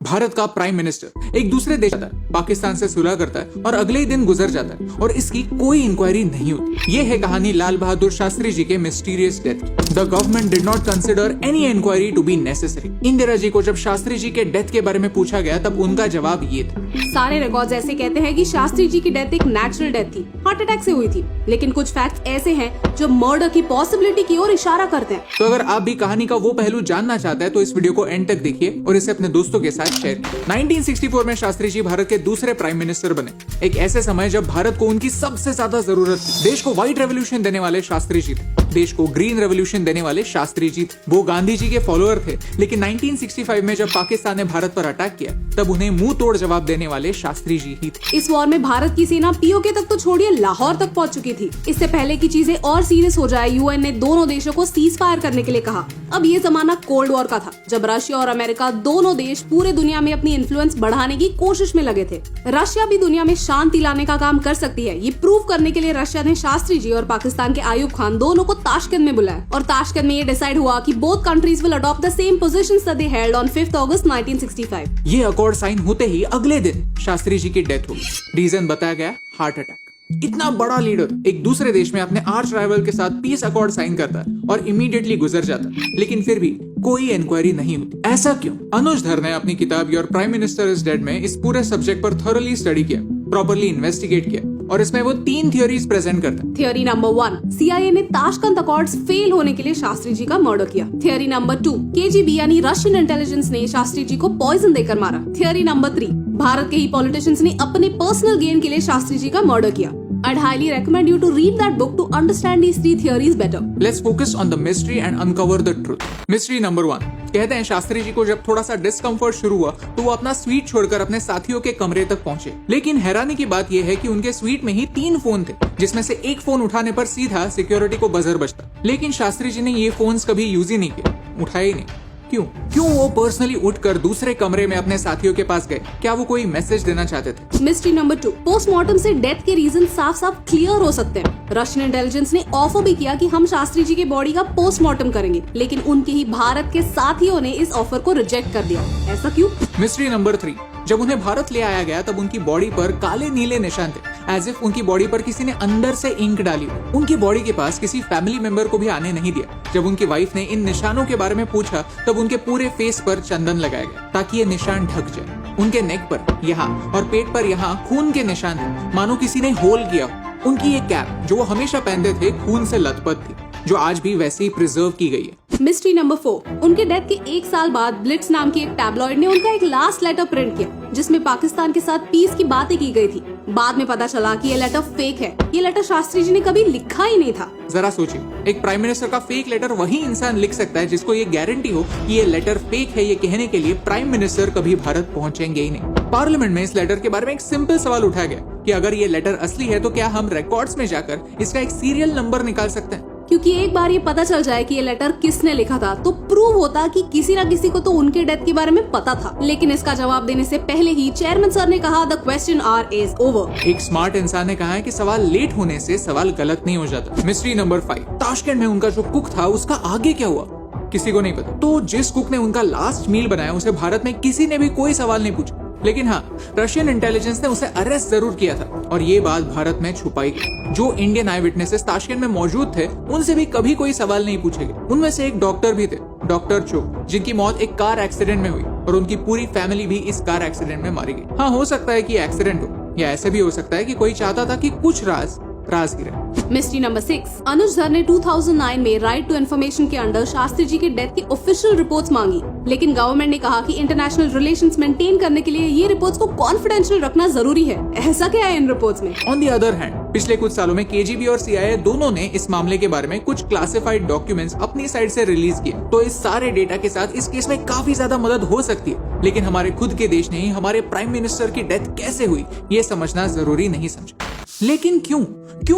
भारत का prime minister एक दूसरे देश जाता है, पाकिस्तान से सुलह करता है और अगले ही दिन गुजर जाता है और इसकी कोई इंक्वायरी नहीं होती। ये है कहानी लाल बहादुर शास्त्री जी के मिस्टीरियस डेथ की। The government did not consider any inquiry to be necessary. Indira ji को जब शास्त्री जी के डेथ के बारे में पूछा गया तब उनका जवाब ये था। सारे रिकॉर्ड्स ऐसे कहते हैं कि शास्त्री जी की डेथ एक नेचुरल डेथ थी, हार्ट अटैक से हुई थी, लेकिन कुछ फैक्ट्स ऐसे हैं जो मर्डर की पॉसिबिलिटी की ओर इशारा करते हैं। तो अगर आप भी कहानी का वो पहलू जानना चाहते हैं तो इस वीडियो को एंड तक देखिए और इसे अपने दोस्तों के साथ शेयर कीजिए। 1964 में शास्त्री जी भारत के दूसरे प्राइम मिनिस्टर बने। एक ऐसे समय जब भारत को उनकी सबसे ज्यादा जरूरत थी। देश को व्हाइट रेवोल्यूशन देने वाले शास्त्री जी थे, देश को ग्रीन रेवोल्यूशन देने वाले शास्त्री जी थे। वो गांधी जी के फॉलोअर थे, लेकिन 1965 में जब पाकिस्तान ने भारत पर अटैक किया तब उन्हें मुंह तोड़ जवाब देने वाले शास्त्री जी ही थे। इस वॉर में भारत की सेना पीओके तक तो छोड़िए लाहौर तक पहुंच चुकी थी। इससे पहले की चीजें और सीरियस हो जाए, यूएन ने दोनों देशों को सीज फायर करने के लिए कहा। अब ये जमाना कोल्ड वॉर का था, जब रशिया और अमेरिका दोनों देश पूरे दुनिया में अपनी इन्फ्लुएंस बढ़ाने की कोशिश में लगे थे। रशिया भी दुनिया में शांति लाने का काम कर सकती है, ये प्रूव करने के लिए रशिया ने शास्त्री जी और पाकिस्तान के आयुब खान दोनों को ताशकंद में बुलाया और ताशकंद में ये डिसाइड हुआ कि both countries will adopt the same positions that they held on 5 अगस्त 1965। ये अकॉर्ड साइन होते ही अगले दिन शास्त्री जी की डेथ हो गई। रीजन बताया गया हार्ट अटैक। इतना बड़ा लीडर एक दूसरे देश में अपने आर्च राइवल के साथ पीस अकॉर्ड साइन करता है और इमीडिएटली गुजर जाता है, लेकिन फिर भी कोई इंक्वायरी नहीं होती। ऐसा क्यों? अनुज धर ने अपनी किताब your prime minister is dead में इस पूरे सब्जेक्ट पर थॉरोली स्टडी किया, प्रॉपर्ली इन्वेस्टिगेट किया और इसमें वो 3 थियोरीज प्रेजेंट करता है। थियोरी नंबर 1, सीआईए ने ताशकंद अकॉर्ड्स फेल होने के लिए शास्त्री जी का मर्डर किया। थियोरी नंबर 2, केजीबी यानी रशियन इंटेलिजेंस ने शास्त्री जी को पॉइजन देकर मारा। थियोरी नंबर 3, भारत के ही पॉलिटिशियंस ने अपने पर्सनल गेन के लिए शास्त्री जी का मर्डर किया। I'd highly recommend you to read that book to understand these 3 theories better. Let's focus on the mystery and uncover the truth. Mystery number 1. कहते हैं शास्त्री जी को जब थोड़ा सा डिस्कम्फर्ट शुरू हुआ तो वो अपना स्वीट छोड़कर अपने साथियों के कमरे तक पहुंचे। लेकिन हैरानी की बात यह है कि उनके स्वीट में ही 3 फोन थे, जिसमें से एक फोन उठाने पर सीधा सिक्योरिटी को बजर बजता। लेकिन शास्त्री जी ने ये फोन्स कभी यूज ही नहीं किए, उठाए ही नहीं। क्यों वो पर्सनली उठकर दूसरे कमरे में अपने साथियों के पास गए? क्या वो कोई मैसेज देना चाहते थे? मिस्ट्री नंबर 2, पोस्टमार्टम से डेथ के रीजन साफ साफ क्लियर हो सकते हैं। रशियन इंटेलिजेंस ने ऑफर भी किया कि हम शास्त्री जी की बॉडी का पोस्टमार्टम करेंगे, लेकिन उनके ही भारत के साथियों ने इस ऑफर को रिजेक्ट कर दिया। ऐसा क्यों? मिस्ट्री नंबर 3, जब उन्हें भारत ले आया गया तब उनकी बॉडी पर काले नीले निशान थे, एज इफ उनकी बॉडी पर किसी ने अंदर से इंक डाली। उनकी बॉडी के पास किसी फैमिली मेंबर को भी आने नहीं दिया। जब उनकी वाइफ ने इन निशानों के बारे में पूछा तब उनके पूरे फेस पर चंदन लगाया गया ताकि ये निशान ढक जाए। उनके नेक पर यहाँ और पेट पर यहाँ खून के निशान थे, मानो किसी ने होल किया। उनकी ये कैप जो वो हमेशा पहनते थे खून से लथपथ थी, जो आज भी वैसे ही प्रिजर्व की गई है। मिस्ट्री नंबर 4, उनके डेथ के 1 साल बाद ब्लिट्स नाम की एक टैबलॉइड ने उनका एक लास्ट लेटर प्रिंट किया, जिसमें पाकिस्तान के साथ पीस की बातें की गई थी। बाद में पता चला कि ये लेटर फेक है। ये लेटर शास्त्री जी ने कभी लिखा ही नहीं था। जरा सोचिए, एक प्राइम मिनिस्टर का फेक लेटर वही इंसान लिख सकता है जिसको ये गारंटी हो कि ये लेटर फेक है। ये कहने के लिए प्राइम मिनिस्टर कभी भारत पहुंचेंगे ही नहीं। पार्लियामेंट में इस लेटर के बारे में एक सिंपल सवाल उठाया गया कि अगर ये लेटर असली है तो क्या हम रिकॉर्ड्स में जाकर इसका एक सीरियल नंबर निकाल सकते हैं? क्योंकि एक बार ये पता चल जाए कि ये लेटर किसने लिखा था तो प्रूव होता कि किसी न किसी को तो उनके डेथ के बारे में पता था। लेकिन इसका जवाब देने से पहले ही चेयरमैन सर ने कहा the question our is over. एक स्मार्ट इंसान ने कहा है कि सवाल लेट होने से सवाल गलत नहीं हो जाता। मिस्ट्री नंबर 5, ताशकंद में उनका जो कुक था उसका आगे क्या हुआ? किसी को नहीं पता। तो जिस कुक ने उनका लास्ट मील बनाया उसे भारत में किसी ने भी कोई सवाल नहीं पूछा। लेकिन हाँ, रशियन इंटेलिजेंस ने उसे अरेस्ट जरूर किया था और ये बात भारत में छुपाई गई। जो इंडियन आई विटनेसेस ताशकंद में मौजूद थे उनसे भी कभी कोई सवाल नहीं पूछे गए। उनमें से एक डॉक्टर भी थे, डॉक्टर चो, जिनकी मौत एक कार एक्सीडेंट में हुई और उनकी पूरी फैमिली भी इस कार एक्सीडेंट में मारी गई। हाँ, हो सकता है कि एक्सीडेंट हो या ऐसे भी हो सकता है कि कोई चाहता था कि कुछ राज रहे। मिस्ट्री नंबर 6, अनुज धर ने 2009 में राइट टू इन्फॉर्मेशन के अंडर शास्त्री जी के डेथ की ऑफिशियल रिपोर्ट्स मांगी, लेकिन गवर्नमेंट ने कहा कि इंटरनेशनल रिलेशंस मेंटेन करने के लिए ये रिपोर्ट्स को कॉन्फिडेंशियल रखना जरूरी है। ऐसा क्या है इन रिपोर्ट्स में? ऑन द अदर हैंड, पिछले कुछ सालों में केजीबी और सीआईए दोनों ने इस मामले के बारे में कुछ क्लासिफाइड डॉक्यूमेंट्स अपनी साइड से रिलीज किए। तो इस सारे डेटा के साथ इस केस में काफी ज्यादा मदद हो सकती है, लेकिन हमारे खुद के देश ने ही हमारे प्राइम मिनिस्टर की डेथ कैसे हुई ये समझना जरूरी नहीं समझा। लेकिन क्यों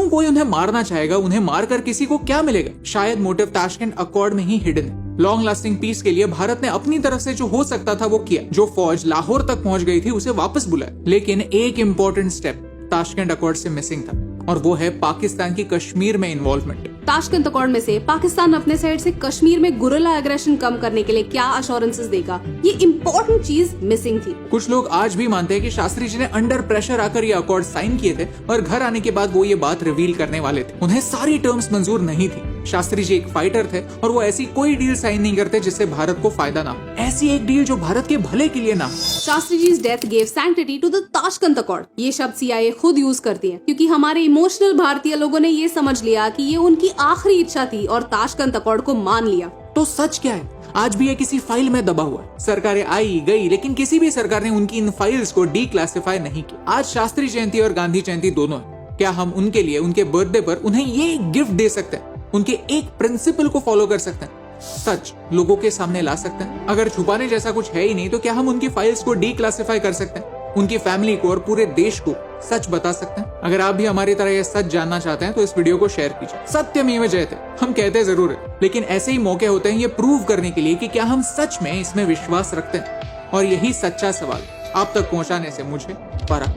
कोई उन्हें मारना चाहेगा? उन्हें मारकर किसी को क्या मिलेगा? शायद मोटिव ताशकंद अकॉर्ड में ही हिडन है। लॉन्ग लास्टिंग पीस के लिए भारत ने अपनी तरफ से जो हो सकता था वो किया। जो फौज लाहौर तक पहुंच गई थी उसे वापस बुलाया, लेकिन एक इम्पोर्टेंट स्टेप ताशकंद अकॉर्ड से मिसिंग था और वो है पाकिस्तान की कश्मीर में इन्वॉल्वमेंट। ताशकंद अकॉर्ड में से पाकिस्तान अपने साइड से कश्मीर में गुरिल्ला एग्रेशन कम करने के लिए क्या अश्योरेंसेस देगा, ये इम्पोर्टेंट चीज मिसिंग थी। कुछ लोग आज भी मानते हैं कि शास्त्री जी ने अंडर प्रेशर आकर ये अकॉर्ड साइन किए थे और घर आने के बाद वो ये बात रिवील करने वाले थे। उन्हें सारी टर्म्स मंजूर नहीं थी। शास्त्री जी एक फाइटर थे और वो ऐसी कोई डील साइन नहीं करते जिससे भारत को फायदा ना हो, ऐसी एक डील जो भारत के भले के लिए ना हो। Shastri ji death gave sanctity to the Tashkent accord. ये शब्द CIA खुद यूज करती है क्योंकि हमारे इमोशनल भारतीय लोगों ने ये समझ लिया कि ये उनकी आखिरी इच्छा थी और ताशकंद अकॉर्ड को मान लिया। तो सच क्या है? आज भी ये किसी फाइल में दबा हुआ है। सरकारें आई गई लेकिन किसी भी सरकार ने उनकी इन फाइल्स को डीक्लासिफाई नहीं किया। आज शास्त्री जयंती और गांधी जयंती दोनों है। क्या हम उनके लिए उनके बर्थडे पर उन्हें ये गिफ्ट दे सकते हैं? उनके एक प्रिंसिपल को फॉलो कर सकते हैं? सच लोगों के सामने ला सकते हैं? अगर छुपाने जैसा कुछ है ही नहीं तो क्या हम उनकी फाइल्स को डीक्लासिफाई कर सकते हैं? उनकी फैमिली को और पूरे देश को सच बता सकते हैं? अगर आप भी हमारी तरह ये सच जानना चाहते हैं तो इस वीडियो को शेयर कीजिए। सत्यमेव जयते हम कहते जरूर है, लेकिन ऐसे ही मौके होते हैं ये प्रूव करने के लिए कि क्या हम सच में इसमें विश्वास रखते हैं। और यही सच्चा सवाल आप तक पहुंचाने से मुझे परा।